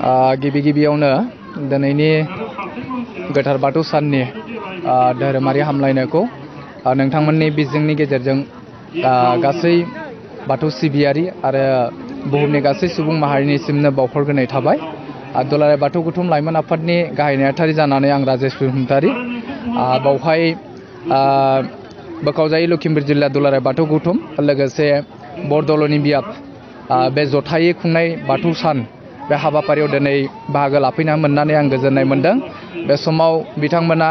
गिबि गिबियावनो दिनैनि गोथार बाथौ साननि धोरोमारि हामलायनायखौ नोंथांमोननि बिजोंनि गेजेरजों गासै बाथौ सिबियारि आरो बुहुमनि गासै सुबुं माहारिनिसिमनो बावहरग्रोनाय थाबाय। दुलाराय बाथौ गौथुम लाइमोन आफादनि गाहाय नेहाथारि जानानै आं राजेश बसुमतारी बावहाय बोखावजायै लखिमपुर जिल्ला दुलाराय बाथौ गौथुम लोगोसे बरदल'नि बियाब बे जथायै खुंनाय बाथौ सान बे हाबाफारियाव दिनै बाहागो लाफैनो मोननानै आं गोजोननाय मोनदों। बे समाव बिथांमोना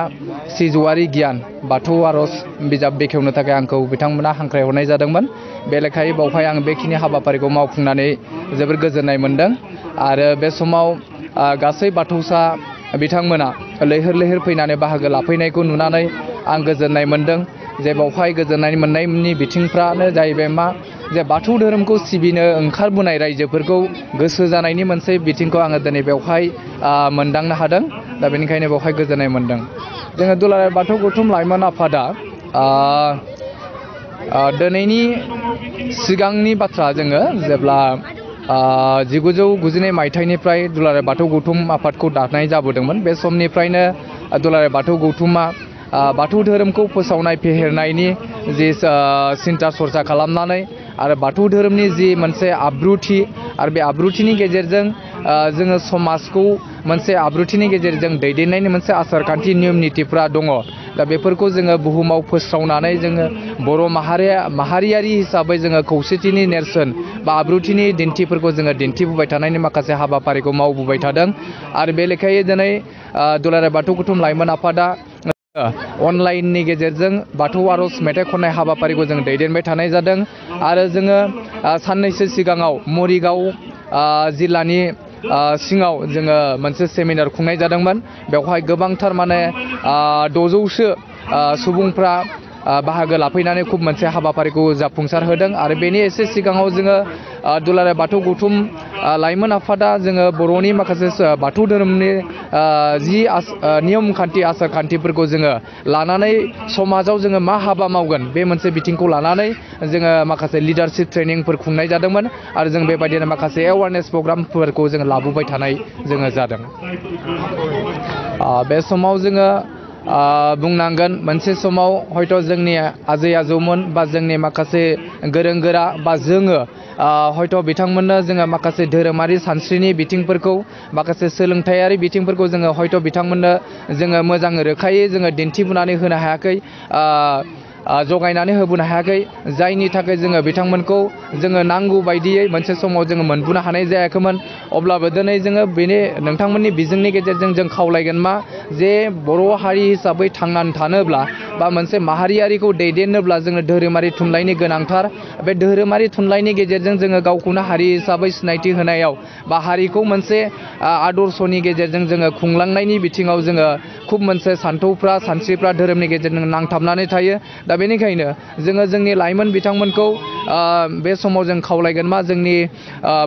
सिजौआरि गियान बाथौ आर'ज बिजाब बेखेवनो थाखाय आंखौ बिथांमोना हांख्रायहरनाय जादोंमोन। बे लेखायै बावहाय आं बेखिनि हाबाफारिखौ मावफुंनानै जोबोर गोजोननाय मोनदों आरो बे समाव गासै बाथौसा बिथांमोना लैहोर लैहोर फैनानै बाहागो लाफैनायखौ नुनानै आं गोजोननाय मोनदों। जे बावहाय गोजोननाय मोननायनि बिथिंफ्रानो जाहैबाय जे बाथौ धोरोमखौ सिबिनो ओंखारबोनाय रायजोफोरखौ गोसो जानायनि मोनसे बिथिंखौ आङो दिनै बेवहाय मोनदांनो हादों। दा बेनिखायनो बेवहाय गोजोननाय मोनदों। जोङो दुलाराय बाथौ गौथुम लाइमोन आफादा दिनैनि सिगांनि बाथ्रा जोङो जेब्ला 1992 मायथाइनिफ्राय दुलाराय बाथौ गौथुम आफादखौ दानाय जाबोदोंमोन। बे समनिफ्रायनो दुलाराय बाथौ गौथुमा बाथौ धोरोमखौ फोसावनाय फेहेरनायनि जि सिन्था सरसा खालामनानै आरो बाथौ धोरोमनि जि मोनसे आब्रुथि आरो बे आब्रुथिनि गेजेरजों जोङो समाजखौ मोनसे आब्रुथिनि गेजेरजों दैदेननायनि मोनसे आसार खान्थि नियम नितिफ्रा दङ। दा बेफोरखौ जोङो बुहुमाव फोस्रावनानै जोङो बर' माहारियारि हिसाबै जोङो खौसेथिनि नेरसोन बा आब्रुथिनि दिन्थिफोरखौ जोङो दिन्थिबोबाय थानायनि माखासे हाबाफारिखौ मावबोबाय थादों। आरो बे लेखायै दिनै दुलाराय बाथौ गौथुम लाइमोन आफादा अनलाइननि गेजेरजों बाथौ आर'ज मेथाइ खननाय हाबाफारिखौ जों दैदेनबाय थानाय जादों। आरो जोङो साननैसो सिगाङाव मरिगाव जिल्लानि सिङाव जोङो मोनसे सेमिनार खुंनाय जादोंमोन। बेवहाय गोबांथार 600सो सुबुंफ्रा बाहागो लाफैनानै खुब मोनसे हाबाफारिखौ जाफुंसार होदों। आरो बेनि एसे सिगाङाव जोङो दुलाराय बाथौ गौथुम लाइमोन आफादा जोङो बर'नि माखासे बाथौ धोरोमनि जि नियम खान्थि आसार खान्थिफोरखौ जोङो लानानै समाजाव जोङो मा हाबा मावगोन बे मोनसे बिथिंखौ लानानै जोङो माखासे लिडारशिप ट्रेनिंफोर खुंनाय जादोंमोन। आरो जों बेबायदिनो माखासे एवारनेस प्रग्रामफोरखौ जोङो लाबोबाय थानाय जोङो जादों। बे समाव जोङो बुंनांगोन मोनसे समाव हयथ' जोंनि आजै आजौमोन बा जोंनि माखासे गोरों गोरा बा जोङो हयथ' बिथांमोननो जोङो माखासे धोरोमारि सानस्रिनि बिथिंफोरखौ माखासे सोलोंथायारि बिथिंफोरखौ जोङो हयथ' बिथांमोननो जोङो मोजां रोखायै जोङो दिन्थिबोनानै होनो हायाखै, जगायनानै होबोनो हायाखै। जायनि थाखाय जोङो बिथांमोनखौ जोङो नांगौ बायदियै मोनसे समाव जोङो मोनबोनो हानाय जायाखैमोन। अब्लाबो दिनै जोङो नोंथांमोननि बिजोंनि गेजेरजों जों खावलायगोन जे बर' हारि हिसाबै थांनानै थानोब्ला बा मोनसे माहारियारिखौ दैदेननोब्ला जोङो धोरोमारि थुनलाइनि गोनांथार। बे धोरोमारि थुनलाइनि गेजेरजों जोङो गावखौनो हारि हिसाबै सिनायथि होनायाव बा हारिखौ मोनसे आदर्शनि गेजेरजों जोङो खुंलांनायनि बिथिङाव जोङो खुब मोनसे सानस्रिफ्रा धोरोमनि गेजेरजों नांथाबनानै थायो। दा बेनिखायनो जोङो जोंनि लाइमोन बिथांमोनखौ बे समाव जों खावलायगोन जोंनि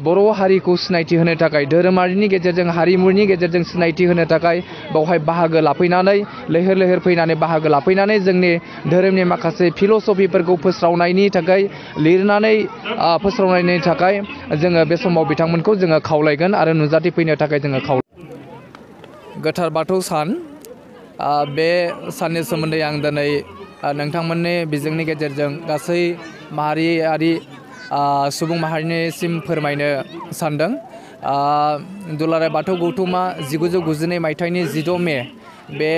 बर' हारिखौ सिनायथि होनो थाखाय धोरोमारिनि गेजेरजों हारिमुनि गेजेरजों सिनायथि होनो थाखाय बावहाय बाहागो लाफैनानै लैहोर लैहोर फैनानै बाहागो लाफैनानै जोंनि धोरोमनि माखासे फिल'सफिफोरखौ फोस्रावनायनि थाखाय लिरनानै फोस्रावनायनि थाखाय जोङो बे समाव बिथांमोनखौ जोङो खावलायगोन आरो नुजाथिफैनो थाखाय जोङो गोथार बाथौ सान बे साननि सोमोन्दै आं दिनै नोंथांमोननि बिजोंनि गेजेरजों गासै माहारियारि सुबुं माहारिनिसिम फोरमायनो सानदों। दुलाराय बाथौ गौथुमा 1992 मायथाइनि 16 मे बे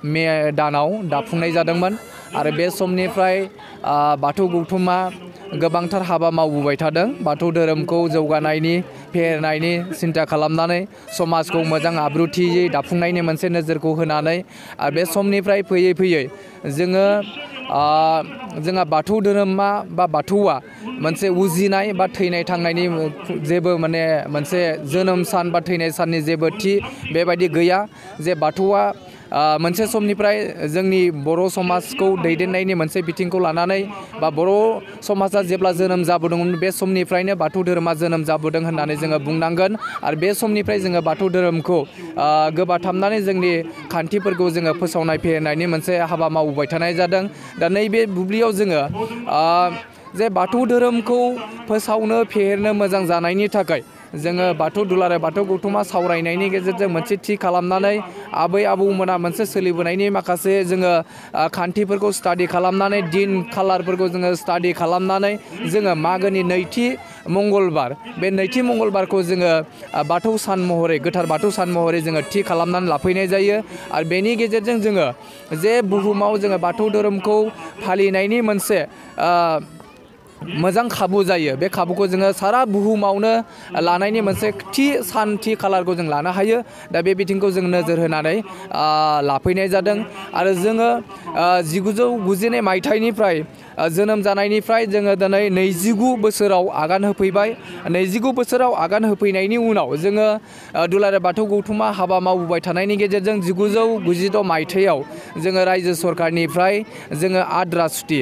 मे दानाव दाफुंनाय जादोंमोन। आरो बे समनिफ्राय बाथौ गौथुमा गोबांथार हाबा मावबोबाय थादों। बाथौ धोरोमखौ जौगानायनि फेहेरनायनि सिन्था खालामनानै समाजखौ मोजां आब्रुथियै दाफुंनायनि मोनसे नोजोरखौ होनानै आरो बे समनिफ्राय फैयै फैयै जोंहा बाथौ धोरोमा बा बाथौआ मोनसे उजिनाय बा थैनाय थांनायनि जेबो मोनसे जोनोम सान बा थैनाय साननि जेबो थि बेबायदि गैया। जे बाथौआ मोनसे समनिफ्राय जोंनि बर' समाजखौ दैदेननायनि मोनसे बिथिंखौ लानानै बा बर' समाजा जेब्ला जोनोम जाबोदोंमोन बे समनिफ्रायनो बाथौ धोरोमा जोनोम जाबोदों होननानै जोङो बुंनांगोन। आरो बे समनिफ्राय जोङो बाथौ धोरोमखौ गोबाथाबनानै जोंनि खान्थिफोरखौ जोङो फोसावनाय फेहेरनायनि मोनसे हाबा मावबोबाय थानाय जादों। दा नैबे बुब्लियाव जोङो जे बाथौ धोरोमखौ फोसावनो फेहेरनो मोजां जानायनि थाखाय जोङो बाथौ दुलाराय बाथौ गौथुमा सावरायनायनि गेजेरजों मोनसे थि खालामनानै आबै आबौमोना मोनसे सोलिबोनायनि माखासे जोङो खान्थिफोरखौ स्टाडि खालामनानै दिन खालारफोरखौ जोङो स्टाडि खालामनानै जोङो मागोनि नैथि मंगलबार बे नैथि मंगलबारखौ जोङो बाथौ सान महरै गोथार बाथौ सान महरै जोङो थि खालामनानै लाफैनाय जायो आरो बेनि गेजेरजों जोङो जे बुहुमाव जोङो बाथौ धोरोमखौ फालिनायनि मोनसे मोजां खाबु जायो बे खाबुखौ जोङो सारा बुहुमावनो लानायनि मोनसे सान थि खालारखौ जों लानो हायो दा बे बिथिंखौ जों नोजोर होनानै लाफैनाय जादों आरो जोङो 1990 मायथाइनिफ्राय जोनोम जानायनिफ्राय जोङो दिनै 29 बोसोराव आगान होफैबाय 29 बोसोराव आगान होफैनायनि उनाव जोङो दुलाराय बाथौ गौथुमा हाबा मावबोबाय थानायनि गेजेरजों 1996 मायथाइयाव जोङो रायजो सरकारनिफ्राय जोङो आद्रा सुटि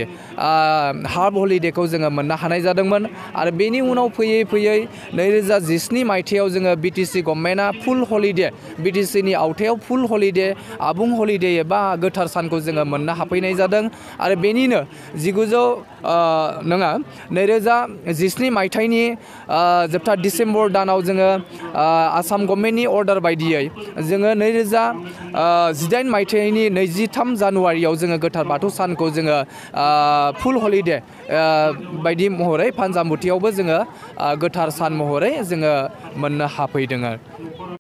हाफ हलिडेखौ जोङो मोननो हानाय जादोंमोन आरो बेनि उनाव फैयै फैयै 2017 मायथाइयाव जोङो BTC गभर्नमेन्टआ फुल हलिडे BTCनि आवथायाव फुल हलिडे आबुं हलिडे एबा गोथार सानखौ जोङो मोननो हाफैनाय जादों आरो बेनिनो 2017 मायथाइनि जोबथा डिसेम्बर दानाव जोङो आसाम गभर्नमेन्टनि अर्डार बायदियै जोङो 2018 मायथाइनि 23 जानुवारियाव जोङो गोथार बाथौ सानखौ जोङो फुल हलिडे बायदि महरै फानजामुथियावबो जोङो गोथार सान महरै जोङो मोननो हाफैदों।